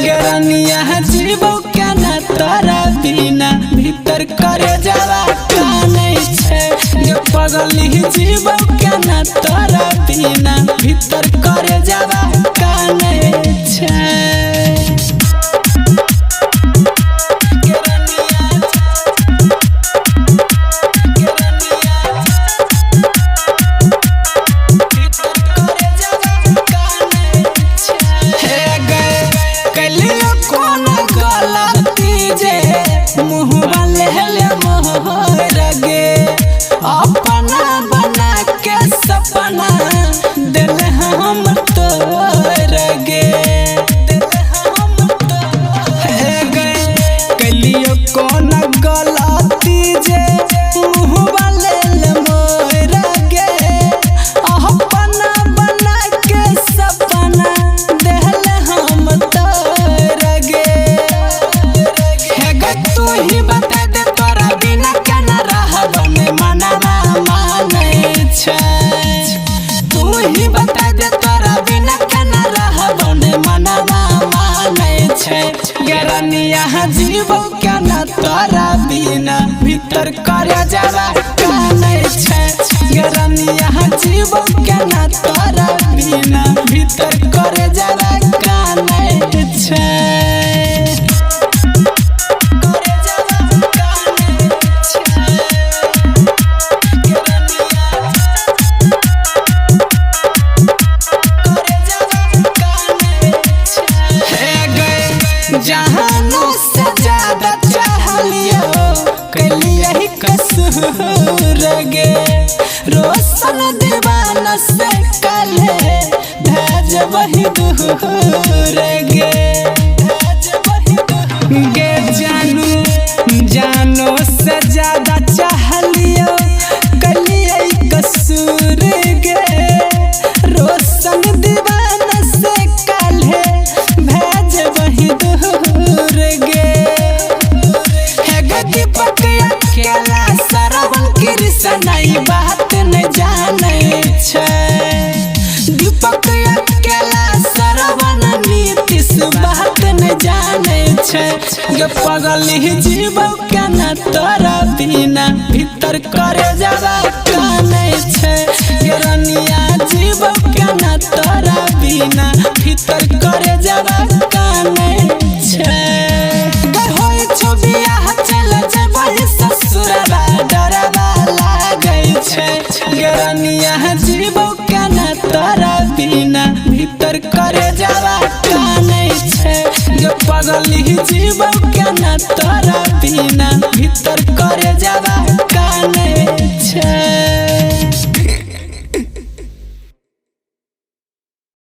गरनिया जीवो क्या ना तारा बिना भीतर करे जावा काने छे ये पगली जीवो क्या ना तारा बिना भीतर करे जावा काने छे। अपना बना के सपना दिल हम तो रगे कलियो कौन गलती जे मुँह वाले मोर गे अपना बना के सपना दिल हम तो रगे तू ही बता दे तोरा बिना केना रहब तू ही बता दे तोरा बिना केना रहब मनवा माने छे। गरनिया जीवो क्या ना तोरा बिना भीतर करे जावा काने छे। गरनिया जीवो क्या ना तोरा बिना भीतर करे जावा काने छे। जहानों से ज्यादा चाहलियो कलिया ही कसूर गे रोशन दीवाना से काले भेज वही दूर गे जानो से ज्यादा चाहलियो कलिया ही कसूर गे रोशन दीवाना से काले भेज वही अकेला सरवन कृष्ण बात न जाने छे। दीपक अकेला सरवन नीतीश बात न जाने छे। गे पगली जीवो क्या ना तोरा बिना भीतर करे जावा काने छे। गरनिया जीवो क्या ना तोरा बिना भीतर करे जावा काने छे। गरनिया जीवो क्या ना तोरा बिना भीतर करे जावा काने छे। पगली जीवो क्या ना तोरा बिना भीतर